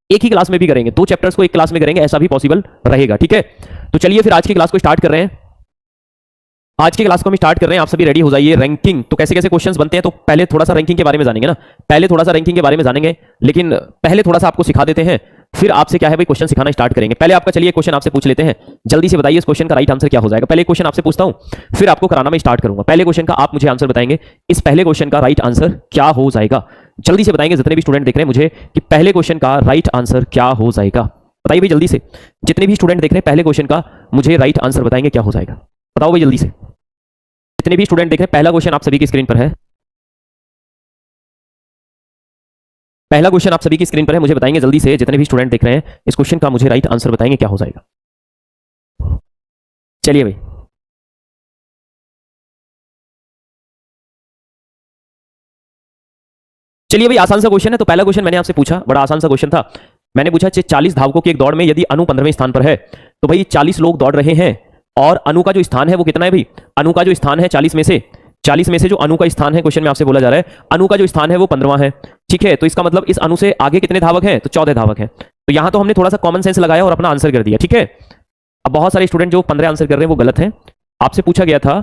एक ही क्लास में भी करेंगे, 2 चैप्टर्स को एक क्लास में करेंगे, ऐसा भी पॉसिबल रहेगा। ठीक है, तो चलिए फिर आज की क्लास को स्टार्ट कर रहे हैं। आज की क्लास को हम स्टार्ट कर रहे हैं, आप सभी रेडी हो जाइए। रैंकिंग, तो कैसे कैसे क्वेश्चंस बनते हैं, तो पहले थोड़ा सा रैंकिंग के बारे में जानेंगे ना, पहले थोड़ा सा रैंकिंग के बारे में जानेंगे, लेकिन पहले थोड़ा सा आपको सिखा देते हैं, फिर आपसे क्या है भाई क्वेश्चन सिखाना स्टार्ट करेंगे। पहले आपका चलिए क्वेश्चन आपसे पूछ लेते हैं, जल्दी से बताइए इस क्वेश्चन का राइट आंसर क्या हो जाएगा। पहले क्वेश्चन आपसे पूछता हूं, फिर आपको कराना मैं स्टार्ट करूंगा। पहले क्वेश्चन का आप मुझे आंसर बताएंगे, इस पहले क्वेश्चन का राइट आंसर क्या हो जाएगा। जल्दी से बताएंगे जितने भी स्टूडेंट देख रहे हैं मुझे, कि पहले क्वेश्चन का राइट आंसर क्या हो जाएगा। बताइए भाई जल्दी से, जितने भी स्टूडेंट देख रहे हैं पहले क्वेश्चन का मुझे राइट आंसर बताएंगे क्या हो जाएगा। बताओ भाई जल्दी से, जितने भी स्टूडेंट देख रहे हैं, पहला क्वेश्चन आप सभी की स्क्रीन पर है, पहला क्वेश्चन आप सभी की स्क्रीन पर है, मुझे बताएंगे जल्दी से, जितने भी स्टूडेंट देख रहे हैं इस क्वेश्चन का मुझे राइट आंसर बताएंगे क्या हो जाएगा। चलिए भाई, चलिए भाई, आसान सा क्वेश्चन है। तो पहला क्वेश्चन मैंने आपसे पूछा, बड़ा आसान सा क्वेश्चन था। मैंने पूछा 40 धावकों की एक दौड़ में यदि अनु 15वें स्थान पर है, तो भाई 40 लोग दौड़ रहे हैं और अनु का जो स्थान है वो कितना है भाई। अनु का जो स्थान है 40 में से जो अनु का स्थान है, क्वेश्चन में आपसे बोला जा रहा है अनु का जो स्थान है वो 15वां है। ठीक है, तो इसका मतलब इस अनु से आगे कितने धावक हैं, तो 14 धावक हैं। तो यहां तो हमने थोड़ा सा कॉमन सेंस लगाया और अपना आंसर कर दिया। ठीक है, अब बहुत सारे स्टूडेंट जो 15 आंसर कर रहे हैं वो गलत हैं। आपसे पूछा गया था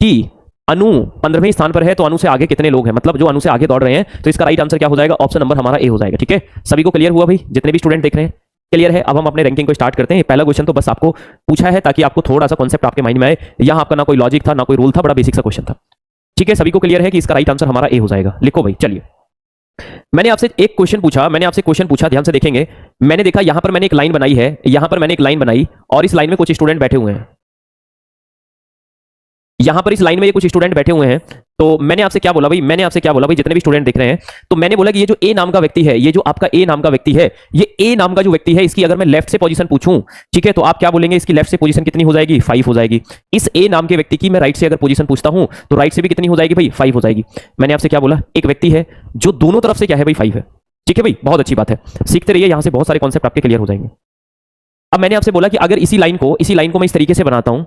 कि अनु 15वें स्थान पर है, तो अनु से आगे कितने लोग हैं, मतलब जो अनु से आगे दौड़ रहे हैं, तो इसका राइट आंसर क्या हो जाएगा, ऑप्शन नंबर हमारा ए हो जाएगा। ठीक है, सभी को क्लियर हुआ भाई, जितने भी स्टूडेंट देख रहे हैं क्लियर है। अब हम अपने रैंकिंग को स्टार्ट करते हैं। पहला क्वेश्चन तो बस आपको पूछा है ताकि आपको थोड़ा सा कॉन्सेप्ट आपके माइंड में आए। यहां आपका ना कोई लॉजिक था ना कोई रूल था, बड़ा बेसिक सा क्वेश्चन था। ठीक है, सभी को क्लियर है कि इसका राइट आंसर हमारा ए हो जाएगा। लिखो भाई, चलिए मैंने आपसे एक क्वेश्चन पूछा, ध्यान से देखेंगे। मैंने देखा यहां पर मैंने एक लाइन बनाई है, यहां पर मैंने एक लाइन बनाई और इस लाइन में कुछ स्टूडेंट बैठे हुए हैं, यहां पर इस लाइन में ये कुछ स्टूडेंट बैठे हुए हैं। तो मैंने आपसे क्या बोला भाई, जितने भी स्टूडेंट देख रहे हैं, तो मैंने बोला कि ये जो ए नाम का व्यक्ति है, ये जो आपका ए नाम का व्यक्ति है, ये ए नाम का जो व्यक्ति है, इसकी अगर मैं लेफ्ट से पोजीशन पूछूं, ठीक है, तो आप क्या बोलेंगे, इसकी लेफ्ट से पोजीशन कितनी हो जाएगी, 5 हो जाएगी। इस ए नाम के व्यक्ति की मैं राइट से अगर पोजीशन पूछता हूं, तो राइट से भी कितनी हो जाएगी भाई, 5 हो जाएगी। मैंने आपसे क्या बोला, एक व्यक्ति है जो दोनों तरफ से क्या है भाई, 5 है। ठीक है भाई, बहुत अच्छी बात है, सीखते रहिए, यहां से बहुत सारे कॉन्सेप्ट आपके क्लियर हो जाएंगे। अब मैंने आपसे बोला कि अगर इसी लाइन को मैं इस तरीके से बनाता हूं,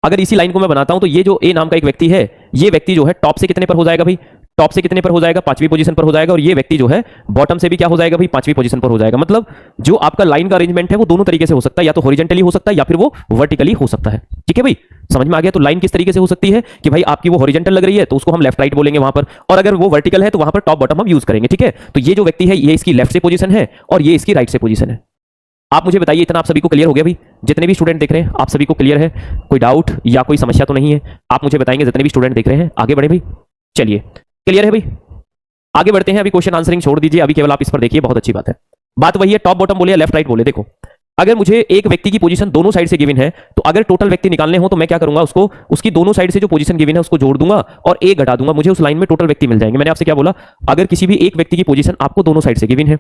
अगर इसी लाइन को मैं बनाता हूं, तो ये जो ए नाम का एक व्यक्ति है, ये व्यक्ति जो है टॉप से कितने पर हो जाएगा भाई, टॉप से कितने पर हो जाएगा, 5वीं पोजीशन पर हो जाएगा। और ये व्यक्ति जो है बॉटम से भी क्या हो जाएगा भाई, 5वीं पोजीशन पर हो जाएगा। मतलब जो आपका लाइन का अरेंजमेंट है वो दोनों तरीके से हो सकता है, या तो हॉरिजॉन्टली हो सकता है या फिर वो वर्टिकली हो सकता है। ठीक है भाई, समझ में आ गया। तो लाइन किस तरीके से हो सकती है कि भाई आपकी वो हॉरिजॉन्टल लग रही है तो उसको हम लेफ्ट राइट बोलेंगे वहां पर, और अगर वो वर्टिकल है तो वहां पर टॉप बॉटम हम यूज करेंगे। ठीक है, तो ये जो व्यक्ति है ये इसकी लेफ्ट से पोजीशन है और ये इसकी राइट से पोजीशन है। आप मुझे बताइए, इतना आप सभी को क्लियर हो गया भाई, जितने भी स्टूडेंट देख रहे हैं आप सभी को क्लियर है, कोई डाउट या कोई समस्या तो नहीं है। आप मुझे बताएंगे जितने भी स्टूडेंट देख रहे हैं। आगे बढ़े भाई, चलिए क्लियर है भाई, आगे बढ़ते हैं। अभी क्वेश्चन आंसरिंग छोड़ दीजिए, अभी केवल आप इस पर देखिए, बहुत अच्छी बात है। बात वही है, टॉप बॉटम बोले या लेफ्ट राइट बोले। देखो, अगर मुझे एक व्यक्ति की पोजीशन दोनों साइड से गिवन है, तो अगर टोटल व्यक्ति निकालने हो तो मैं क्या करूंगा, उसको उसकी दोनों साइड से जो पोजीशन गिवन है उसको जोड़ दूंगा और एक घटा दूंगा, मुझे उस लाइन में टोटल व्यक्ति मिल जाएंगे। मैंने आपसे क्या बोला, अगर किसी भी एक व्यक्ति की पोजीशन आपको दोनों साइड से गिवन है,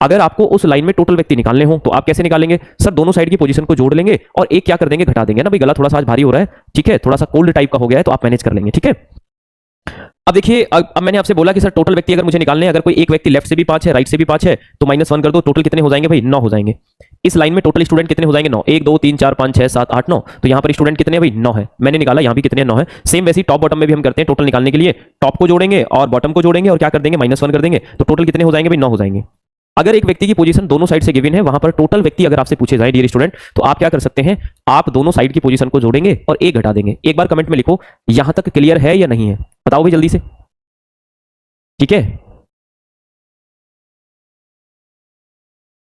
अगर आपको उस लाइन में टोटल व्यक्ति निकालने हो तो आप कैसे निकालेंगे, सर दोनों साइड की पोजीशन को जोड़ लेंगे और एक क्या कर देंगे, घटा देंगे ना भाई। गला थोड़ा सा आज भारी हो रहा है, ठीक है, थोड़ा सा कोल्ड टाइप का हो गया है, तो आप मैनेज कर लेंगे। ठीक है, अब देखिए, अब मैंने आपसे बोला कि सर टोटल व्यक्ति अगर मुझे निकालने हैं, अगर कोई एक व्यक्ति लेफ्ट से भी 5 है राइट से भी 5 है, तो -1 कर दो, टोटल कितने हो जाएंगे भाई, 9 हो जाएंगे। इस लाइन में टोटल स्टूडेंट कितने हो जाएंगे, 9, 1 2 3 4 5 6 7 8 9। तो यहां पर स्टूडेंट कितने हैं भाई, 9 है। मैंने निकाला यहां भी कितने, 9 है। सेम वैसे ही टॉप बॉटम में भी हम करते हैं, टोटल निकालने के लिए टॉप को जोड़ेंगे और बॉटम को जोड़ेंगे और क्या कर देंगे, -1 कर देंगे, तो टोटल कितने हो जाएंगे भाई, 9 हो जाएंगे। अगर एक व्यक्ति की पोजीशन दोनों साइड से गिवन है, वहां पर टोटल व्यक्ति अगर आपसे पूछे जाए डियर स्टूडेंट, तो आप क्या कर सकते हैं, आप दोनों साइड की पोजीशन को जोड़ेंगे और एक घटा देंगे। एक बार कमेंट में लिखो, यहां तक क्लियर है या नहीं है, बताओ भाई जल्दी से। ठीक है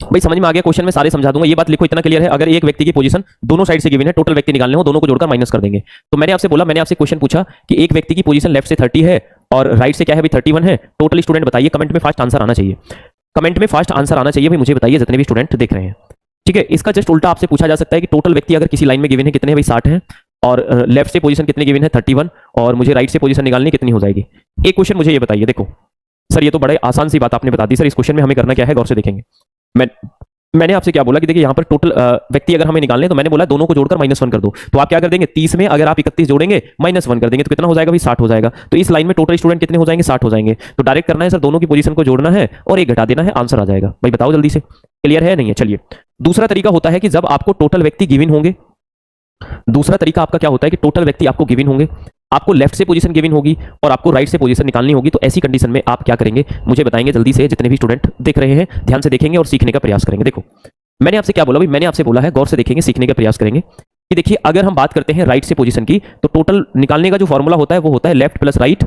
भाई, समझ में आ गया क्वेश्चन, में सारे समझा दूंगा, ये बात लिखो, इतना क्लियर है। अगर एक व्यक्ति की पोजीशन दोनों साइड से गिवन है, टोटल व्यक्ति निकालने हो, दोनों को जोड़कर माइनस कर देंगे। तो मैंने आपसे बोला, मैंने आपसे क्वेश्चन पूछा कि एक व्यक्ति की पोजीशन लेफ्ट से 30 है और राइट से क्या है भाई, 31 है। टोटल स्टूडेंट बताइए, कमेंट में फास्ट आंसर आना चाहिए, कमेंट में फास्ट आंसर आना चाहिए भाई, मुझे बताइए जितने भी स्टूडेंट देख रहे हैं। ठीक है, इसका जस्ट उल्टा आपसे पूछा जा सकता है कि टोटल व्यक्ति अगर किसी लाइन में गिवन है कितने भाई, 60 है, और लेफ्ट से पोजीशन कितने गिवन है, 31, और मुझे राइट से पोजीशन निकालनी कितनी हो जाएगी। एक क्वेश्चन मुझे ये बताइए, देखो सर ये तो बड़े आसान सी बात आपने बता दी, सर इस क्वेश्चन में हमें करना क्या है, गौर से देखेंगे। मैंने आपसे क्या बोला कि देखिए यहाँ पर टोटल व्यक्ति अगर हमें निकालने हैं, तो मैंने बोला दोनों को जोड़कर -1 कर दो। तो आप क्या कर देंगे, 30 में अगर आप 31 जोड़ेंगे -1 कर देंगे, तो कितना हो जाएगा भाई, 60 हो जाएगा। तो इस लाइन में टोटल स्टूडेंट कितने हो जाएंगे, 60 हो जाएंगे। तो डायरेक्ट करना है सर, दोनों की पोजीशन को जोड़ना है और एक घटा देना है, आंसर आ जाएगा। भाई बताओ जल्दी से, क्लियर है नहीं है। चलिए, दूसरा तरीका होता है कि जब आपको टोटल व्यक्ति गिवन होंगे, दूसरा तरीका आपका क्या होता है कि टोटल व्यक्ति आपको गिवन होंगे, आपको लेफ्ट से पोजीशन गिवन होगी और आपको राइट से पोजीशन निकालनी होगी, तो ऐसी कंडीशन में आप क्या करेंगे मुझे बताएंगे जल्दी से। जितने भी स्टूडेंट देख रहे हैं ध्यान से देखेंगे और सीखने का प्रयास करेंगे। देखो मैंने आपसे क्या बोला भाई, मैंने आपसे बोला है गौर से देखेंगे, सीखने का प्रयास करेंगे कि देखिए अगर हम बात करते हैं राइट से पोजीशन की, तो टोटल निकालने का जो फॉर्मूला होता है वो होता है लेफ्ट प्लस राइट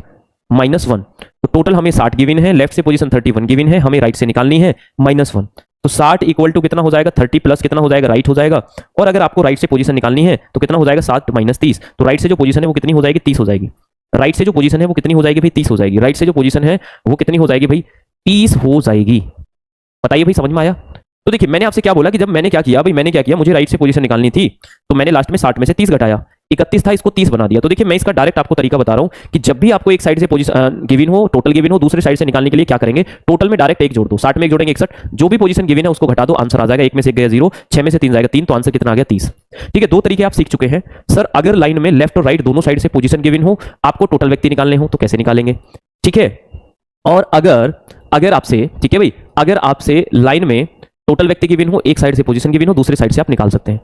-1। तो टोटल हमें 60 गिवन है, लेफ्ट से पोजीशन 31 गिवन है, हमें राइट से निकालनी है -1। तो 60 इक्वल टू कितना हो जाएगा 30 प्लस कितना हो जाएगा राइट हो जाएगा। और अगर आपको राइट से पोजीशन निकालनी है तो कितना हो जाएगा 60 - 30। तो राइट से जो पोजीशन है वो कितनी हो जाएगी 30 हो जाएगी। राइट से जो पोजीशन है वो कितनी हो जाएगी भाई 30 हो जाएगी। राइट से जो पोजीशन है वो कितनी हो जाएगी भाई 30 हो जाएगी। बताइए भाई समझ में आया। तो देखिए मैंने आपसे क्या बोला कि जब मैंने क्या किया भाई, मैंने क्या किया, मुझे राइट से पोजीशन निकालनी थी तो मैंने लास्ट में 60 में से 30 घटाया, 31 था इसको 30 बना दिया। तो देखिए मैं इसका डायरेक्ट आपको तरीका बता रहा हूं कि जब भी आपको एक साइड से पोजीशन गिवन हो, टोटल गिवन हो, दूसरे साइड से निकालने के लिए क्या करेंगे, टोटल में डायरेक्ट एक जोड़ दो, 60 में एक जोड़ेंगे 61, जो भी पोजीशन गिवन है उसको घटा दो, आंसर आ जाएगा। 1 में से 1 गया 0, 6 में से 3 जाएगा 3, तो आंसर कितना आ गया 30। ठीक है, 2 तरीके आप सीख चुके हैं। सर अगर लाइन में लेफ्ट और राइट दोनों साइड से पोजीशन गिवन हो, आपको टोटल व्यक्ति निकालने हो तो कैसे निकालेंगे। ठीक है, और अगर आपसे, ठीक है भाई, अगर आपसे लाइन में टोटल व्यक्ति गिवन हो, एक साइड से पोजीशन गिवन हो, दूसरे साइड से आप निकाल सकते हैं।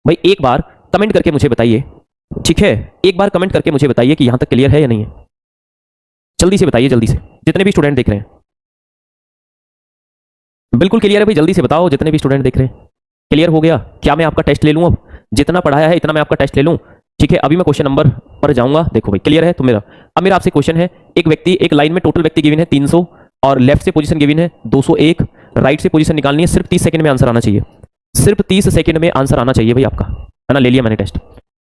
भाई एक बार कमेंट करके मुझे बताइए, ठीक है, एक बार कमेंट करके मुझे बताइए कि यहां तक क्लियर है या नहीं है। जल्दी से बताइए, जल्दी से, जितने भी स्टूडेंट देख रहे हैं। बिल्कुल क्लियर है भाई, जल्दी से बताओ जितने भी स्टूडेंट देख रहे हैं। क्लियर हो गया? क्या मैं आपका टेस्ट ले लूं? अब जितना पढ़ाया है इतना मैं आपका टेस्ट ले लूं? ठीक है, अभी मैं क्वेश्चन नंबर पर जाऊंगा। देखो भाई क्लियर है तो मेरा आपसे क्वेश्चन है, एक व्यक्ति, एक लाइन में टोटल व्यक्ति गिवन है 300 और लेफ्ट से पोजीशन गिवन है 201, राइट से पोजीशन निकालनी है, सिर्फ 30 सेकंड में आंसर आना चाहिए, सिर्फ 30 सेकंड में आंसर आना चाहिए भाई आपका, है ना। ले लिया मैंने टेस्ट।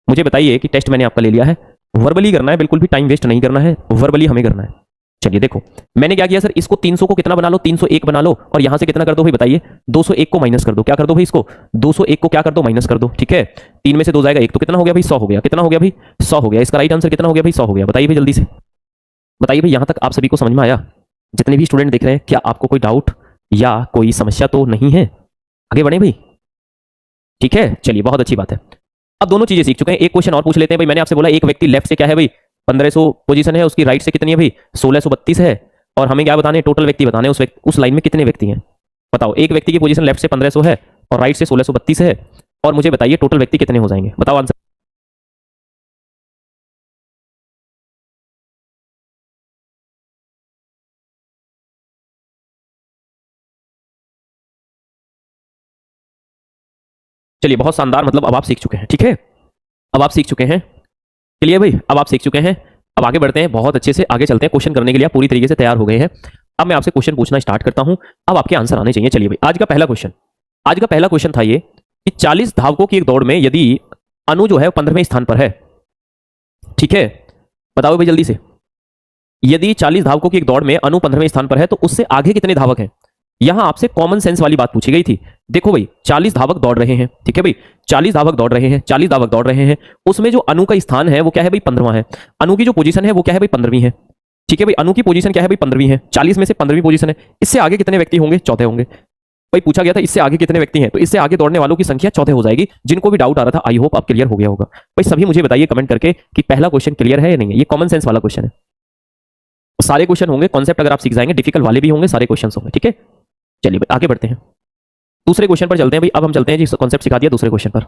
मुझे बताइए कि टेस्ट मैंने आपका ले लिया है, वर्बली करना है, बिल्कुल भी टाइम वेस्ट नहीं करना है, वर्बली हमें करना है। चलिए देखो मैंने क्या किया सर, इसको 300 को कितना बना लो, 301 बना लो, और यहां से कितना कर दो भाई बताइए, 201 को माइनस कर दो। क्या कर दो भाई, इसको 201 को क्या कर दो, माइनस कर दो। ठीक है, 3 में से 2 जाएगा 1, तो कितना हो गया भाई 100 हो गया। कितना हो गया भाई 100 हो गया। इसका राइट आंसर कितना हो गया भाई 100 हो गया। बताइए भाई जल्दी से, बताइए भाई, यहां तक आप सभी को समझ में आया? जितने भी स्टूडेंट देख रहे हैं, क्या आपको कोई डाउट या कोई समस्या तो नहीं है? आगे बढ़े भाई। ठीक है, चलिए बहुत अच्छी बात है। अब दोनों चीजें सीख चुके हैं, एक क्वेश्चन और पूछ लेते हैं भाई। मैंने आपसे बोला एक व्यक्ति लेफ्ट से क्या है भाई 1500 पोजीशन है, उसकी राइट से कितनी है भाई 1632 है, और हमें क्या बताने, टोटल व्यक्ति बताने, उस लाइन में कितने व्यक्ति हैं। बताओ, एक व्यक्ति की पोजीशन लेफ्ट से 1500 है और राइट से 1632 है, और मुझे बताइए टोटल व्यक्ति कितने हो जाएंगे। बताओ आंसर। चलिए बहुत शानदार, मतलब अब आप सीख चुके हैं। ठीक है, अब आप सीख चुके हैं। चलिए भाई, अब आप सीख चुके हैं, अब आगे बढ़ते हैं, बहुत अच्छे से आगे चलते हैं। क्वेश्चन करने के लिए आप पूरी तरीके से तैयार हो गए हैं। अब मैं आपसे क्वेश्चन पूछना स्टार्ट करता हूं, अब आपके आंसर आने चाहिए। चलिए भाई, आज का पहला क्वेश्चन था ये कि 40 धावकों की एक दौड़ में यदि अनु जो है 15वें स्थान पर है, ठीक है, बताओ भाई जल्दी से, यदि 40 धावकों की एक दौड़ में अनु 15वें स्थान पर है तो उससे आगे कितने धावक हैं। यहां आपसे कॉमन सेंस वाली बात पूछी गई थी। देखो भाई 40 धावक दौड़ रहे हैं, ठीक है भाई, 40 धावक दौड़ रहे हैं, 40 धावक दौड़ रहे हैं, उसमें जो अनु का स्थान है वो क्या है भाई 15वां है। अनु की जो पोजीशन है वो क्या है भाई 15वीं है। ठीक है भाई, अनु की पोजीशन क्या है भाई 15वीं है, 40 में से 15वीं पोजीशन है। इससे आगे कितने व्यक्ति होंगे, 14 होंगे। भाई पूछा गया था इससे आगे कितने व्यक्ति हैं, तो इससे आगे दौड़ने वालों की संख्या 14 हो जाएगी। जिनको भी डाउट आ रहा था, आई होप आप क्लियर हो गया होगा। भाई सभी मुझे बताइए कमेंट करके कि पहला क्वेश्चन क्लियर है या नहीं है। ये कॉमन सेंस वाला क्वेश्चन है, सारे क्वेश्चन होंगे, कॉन्सेप्ट अगर आप सीख जाएंगे, डिफिकल्ट वाले भी होंगे, सारे क्वेश्चन होंगे। ठीक है, चलिए भाई आगे बढ़ते हैं, दूसरे क्वेश्चन पर चलते हैं भाई। अब हम चलते हैं, जिस कॉन्सेप्ट सिखा दिया दूसरे क्वेश्चन पर।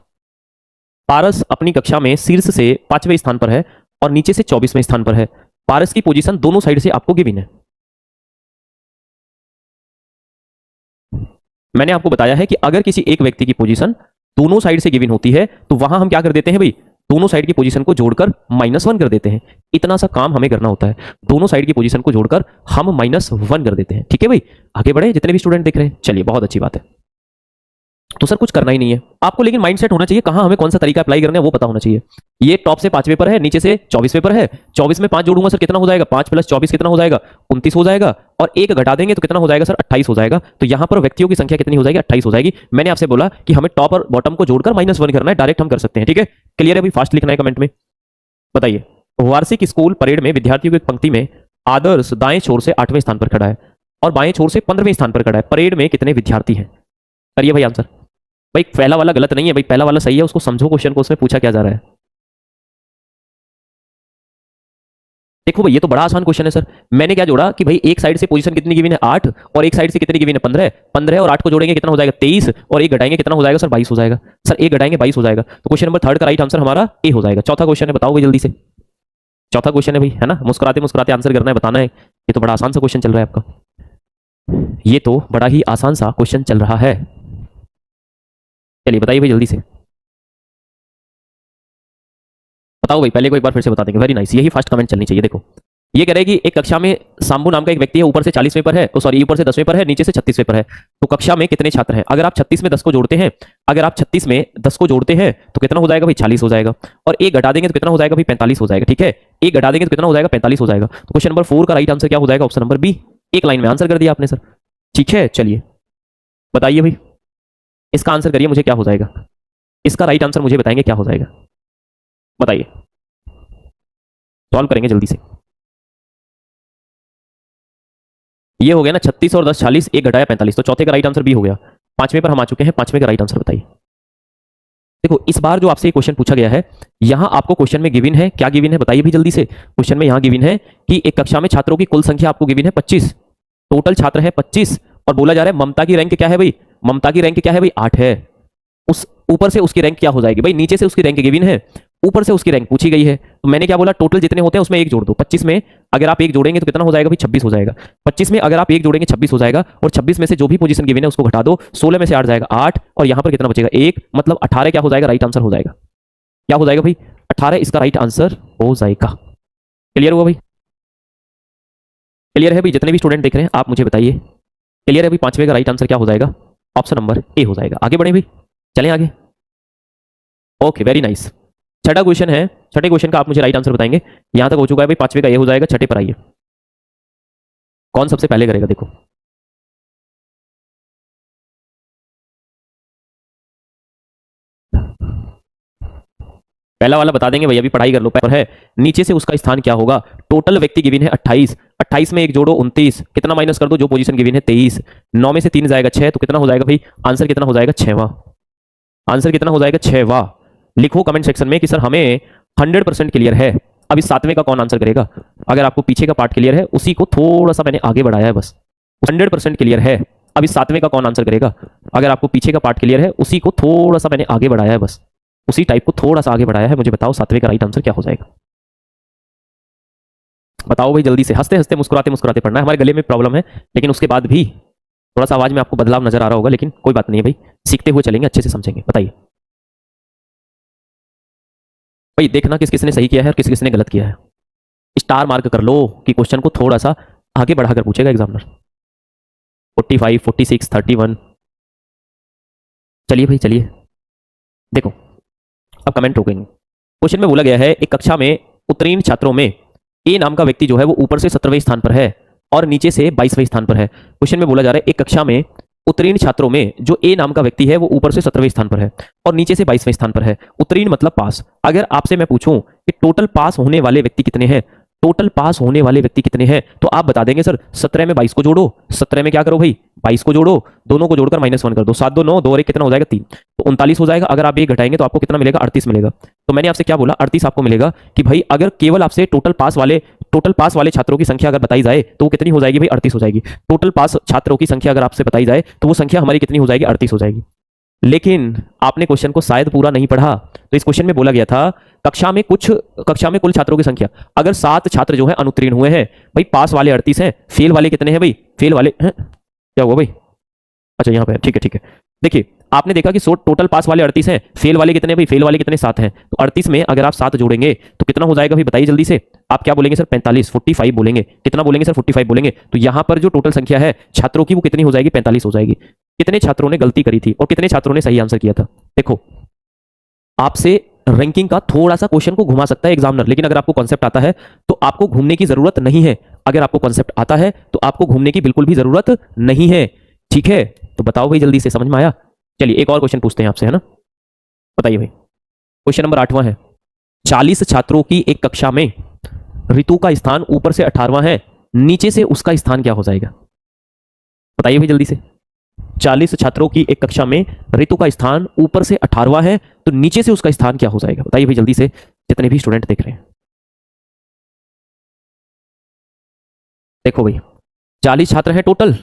पारस अपनी कक्षा में शीर्ष से 5वें स्थान पर है और नीचे से 24वें स्थान पर है। पारस की पोजीशन दोनों साइड से आपको गिवन है। मैंने आपको बताया है कि अगर किसी एक व्यक्ति की पोजीशन दोनों साइड से गिवन होती है तो वहां हम क्या कर देते हैं भाई, दोनों साइड की पोजीशन को जोड़कर -1 कर देते हैं। इतना सा काम हमें करना होता है, दोनों साइड की पोजीशन को जोड़कर हम -1 कर देते हैं। ठीक है भाई, आगे बढ़े, जितने भी स्टूडेंट देख रहे हैं। चलिए बहुत अच्छी बात है। तो सर कुछ करना ही नहीं है आपको, लेकिन माइंडसेट होना चाहिए, कहां हमें कौन सा तरीका अप्लाई करना है वो पता होना चाहिए। ये टॉप से 5वें पर है, नीचे से 24वें पर है। 24 में 5 जोड़ूंगा सर कितना हो जाएगा, 5 + 24 कितना हो जाएगा 29 हो जाएगा, और 1 घटा देंगे तो कितना हो जाएगा सर 28 हो जाएगा। तो यहां पर व्यक्तियों की संख्या कितनी हो जाएगी, 28 हो जाएगी। मैंने आपसे बोला कि हमें टॉप और बॉटम को जोड़कर -1 करना है, डायरेक्ट हम कर सकते हैं। ठीक है, क्लियर है भाई, फास्ट लिखना है कमेंट में। बताइए, वार्षिक स्कूल परेड में विद्यार्थियों की एक पंक्ति में आदर्श दाएं छोर से 8वें स्थान पर खड़ा है और बाएं छोर से 15वें स्थान पर खड़ा है। परेड में कितने विद्यार्थी हैं, करिए भाई आंसर। भाई पहला वाला गलत नहीं है भाई, पहला वाला सही है, उसको समझो क्वेश्चन को, उसमें पूछा क्या जा रहा है। देखो भाई ये तो बड़ा आसान क्वेश्चन है सर। मैंने क्या जोड़ा कि भाई एक साइड से पोजीशन कितनी गिवन है 8 और एक साइड से कितनी गिवन है 15। 15 और 8 को जोड़ेंगे कितना हो जाएगा 23, और 1 घटाएंगे कितना हो जाएगा सर 22 हो जाएगा। सर 1 घटाएंगे 22 हो जाएगा। तो क्वेश्चन नंबर 3 का राइट आंसर हमारा ए हो जाएगा। चौथा क्वेश्चन है, बताओ भाई जल्दी से। चौथा क्वेश्चन है भाई, है ना, मुस्कुराते मुस्कुराते आंसर करना है, बताना है। ये तो बड़ा आसान सा क्वेश्चन चल रहा है आपका, ये तो बड़ा ही आसान सा क्वेश्चन चल रहा है। चलिए बताइए भाई जल्दी से, बताओ भाई, पहले को एक बार फिर से बता देंगे। वेरी नाइस, यही फर्स्ट कमेंट चलनी चाहिए। देखो ये कह रहा है कि एक कक्षा में सांबू नाम का एक व्यक्ति है, ऊपर से 40वें पर है, तो सॉरी ऊपर से 10वें पर है, नीचे से 36वें पर है, तो कक्षा में कितने छात्र हैं? अगर आप 36 में 10 को जोड़ते हैं, अगर आप 36 में 10 को जोड़ते हैं तो कितना हो जाएगा भाई? 40 हो जाएगा। और एक घटा देंगे तो कितना हो जाएगा भाई? 45 हो जाएगा। ठीक है, एक घटा देंगे तो कितना हो जाएगा? 45 हो जाएगा। तो क्वेश्चन नंबर 4 का राइट आंसर क्या हो जाएगा? Option number B. एक लाइन में आंसर कर दिया आपने सर। ठीक है, चलिए बताइए भाई, इसका आंसर करिए, मुझे क्या हो जाएगा? इसका राइट आंसर मुझे बताएंगे क्या हो जाएगा, बताइए, सॉल्व करेंगे जल्दी से। ये हो गया ना 36 और 10 40, एक घटाया 45, तो चौथे का राइट आंसर बी हो गया। पांचवें पर हम आ चुके हैं, पांचवें का राइट आंसर बताइए। देखो इस बार जो आपसे ये क्वेश्चन पूछा गया है, यहां आपको क्वेश्चन में गिवन है, क्या गिवन है बताइए भी जल्दी से। क्वेश्चन में यहां गिवन है कि एक कक्षा में छात्रों की कुल संख्या आपको गिवन है 25, टोटल छात्र है 25, और बोला जा रहा है ममता की रैंक क्या है भाई? ममता की रैंक क्या है भाई? 8 है। उस ऊपर से उसकी रैंक क्या हो जाएगी भाई? नीचे से उसकी रैंक गिवन है, ऊपर से उसकी रैंक पूछी गई है, तो मैंने क्या बोला? टोटल जितने होते हैं उसमें एक जोड़ दो। 25 में अगर आप एक जोड़ेंगे तो कितना हो जाएगा भाई? 26 हो जाएगा। 25 में अगर आप एक जोड़ेंगे 26 हो जाएगा, और 26 में से जो भी पोजीशन गिवन है उसको घटा दो, 16 में से 8 जाएगा 8, और यहां पर कितना बचेगा? 1, मतलब 18 क्या हो जाएगा? राइट आंसर हो जाएगा। क्या हो जाएगा भाई? 18 इसका राइट आंसर हो जाएगा। क्लियर हुआ भाई? क्लियर है भाई? जितने भी स्टूडेंट देख रहे हैं आप मुझे बताइए, क्लियर है भाई? पांचवे का राइट आंसर क्या हो जाएगा? ऑप्शन नंबर ए हो जाएगा। आगे बढ़े भाई, चलें आगे। Okay, very nice. छठा क्वेश्चन है, छठे क्वेश्चन का आप मुझे राइट आंसर बताएंगे। यहां तक हो चुका है भाई, पांचवे का ये हो जाएगा। छठे पर आइए, कौन सबसे पहले करेगा? देखो पहला वाला बता देंगे भाई, अभी पढ़ाई कर लो। पर है नीचे से उसका स्थान क्या होगा? टोटल व्यक्ति गिवन है 28, 28 में एक जोड़ो 29, कितना माइनस कर दो? जो पोजीशन गिवन है 23, 9 में से 3 जाएगा 6, तो कितना हो जाएगा भाई? आंसर कितना हो जाएगा? 6वां। आंसर कितना हो जाएगा? 6वां। लिखो कमेंट सेक्शन में कि सर हमें 100% क्लियर है। अब इस 7वें का कौन आंसर करेगा? अगर आपको पीछे का पार्ट क्लियर है, उसी को थोड़ा सा मैंने आगे बढ़ाया है बस। 100% क्लियर है। अब इस 7वें का कौन आंसर करेगा? अगर आपको पीछे का पार्ट क्लियर है, उसी को थोड़ा सा मैंने आगे बढ़ाया है बस, उसी टाइप को थोड़ा सा आगे बढ़ाया है। मुझे बताओ 7वें का राइट आंसर क्या हो जाएगा? बताओ भाई जल्दी से, हंसते हंसते मुस्कुराते मुस्कुराते पढ़ना है। हमारे गले में प्रॉब्लम है, लेकिन उसके बाद भी थोड़ा सा आवाज में आपको बदलाव नजर आ रहा होगा, लेकिन कोई बात नहीं है भाई, सीखते हुए चलेंगे, अच्छे से समझेंगे। बताइए भाई, देखना किस किसने सही किया है और किस किसने गलत किया है। स्टार मार्क कर लो कि क्वेश्चन को थोड़ा सा आगे बढ़ाकर पूछेगा एग्जामिनर। 45, 46, 31। चलिए भाई चलिए, देखो अब कमेंट रोकेंगे। क्वेश्चन में बोला गया है एक कक्षा में उत्तीर्ण छात्रों में ए नाम का व्यक्ति जो है वो ऊपर से 17वें स्थान पर है और नीचे से 22वें स्थान पर है। क्वेश्चन में बोला जा रहा है एक कक्षा में उत्तीर्ण छात्रों में जो ए नाम का व्यक्ति है वो ऊपर से 17वें स्थान पर है और नीचे से 22वें स्थान पर है। उत्तीर्ण मतलब पास। अगर आपसे मैं पूछूं कि टोटल पास होने वाले व्यक्ति कितने हैं, टोटल पास होने वाले व्यक्ति कितने हैं, तो आप बता देंगे सर 17 में 22 को जोड़ो, 17 में क्या करो भाई? 22 को जोड़ो, दोनों को जोड़कर -1 कर दो, 7 2 9, 2 और 1 कितना हो जाएगा? 3, तो 39 हो जाएगा। अगर आप ये घटाएंगे तो आपको कितना मिलेगा? 38 मिलेगा। तो मैंने आपसे क्या बोला? 38 आपको मिलेगा कि भाई अगर केवल आपसे टोटल पास वाले छात्रों की संख्या अगर बताई जाए तो वो कितनी हो जाएगी भाई? 38 हो जाएगी। टोटल पास छात्रों की संख्या अगर आपसे बताई जाए तो वो संख्या हमारी कितनी हो जाएगी? 38 हो जाएगी। लेकिन आपने क्वेश्चन को शायद पूरा नहीं पढ़ा। तो इस क्वेश्चन में बोला गया था कक्षा में कुल छात्रों की संख्या, अगर 7 छात्र जो है अनुत्तीर्ण हुए हैं भाई, पास वाले 38 हैं, फेल वाले कितने हैं भाई? फेल वाले हैं क्या हुआ भाई? अच्छा यहाँ पे ठीक है ठीक है। देखिए आपने देखा कि टोटल पास वाले 38 हैं, फेल वाले कितने भाई? फेल वाले कितने? 7 हैं। तो 38 में अगर आप 7 जोड़ेंगे तो कितना हो जाएगा भाई? बताइए जल्दी से। आप क्या बोलेंगे सर? 45, 45 बोलेंगे। कितना बोलेंगे सर? 45 बोलेंगे। तो यहां पर जो टोटल संख्या है छात्रों की वो कितनी हो जाएगी? 45 हो जाएगी। कितने छात्रों ने गलती करी थी और कितने छात्रों ने सही आंसर किया था? देखो आपसे रैंकिंग का थोड़ा सा क्वेश्चन को घुमा सकता है एग्जामिनर, लेकिन अगर आपको कॉन्सेप्ट आता है तो आपको घूमने की जरूरत नहीं है। अगर आपको कॉन्सेप्ट आता है तो आपको घूमने की बिल्कुल भी जरूरत नहीं है। ठीक है, तो बताओ भाई जल्दी से, समझ में आया? चलिए एक और क्वेश्चन पूछते हैं आपसे, है ना? बताइए भाई, क्वेश्चन नंबर 8वां है। 40 छात्रों की एक कक्षा में ऋतु का स्थान ऊपर से 18वां है, नीचे से उसका स्थान क्या हो जाएगा? बताइए भाई जल्दी से। 40 छात्रों की एक कक्षा में ऋतु का स्थान ऊपर से 18वां है, तो नीचे से उसका स्थान क्या हो जाएगा? बताइए भाई जल्दी से, जितने भी स्टूडेंट देख रहे हैं। देखो भाई 40 छात्र हैं टोटल,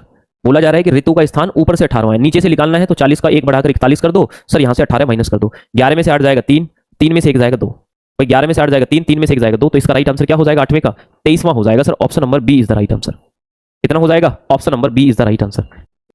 बोला जा रहा है कि ऋतु का स्थान ऊपर से 18वां है, नीचे से निकालना है, तो 40 का 1 बढ़ाकर 41 कर दो। सर यहां से 18 माइनस कर दो। 11 में से 8 जाएगा 3, 3 में से 1 जाएगा 2, भाई 11 में से 8 जाएगा 3, 3 में से 1 जाएगा 2, तो इसका राइट आंसर क्या हो जाएगा 8वें का 23वां हो जाएगा sir. Option number B is the right answer. कितना हो जाएगा? Option number B is the right answer.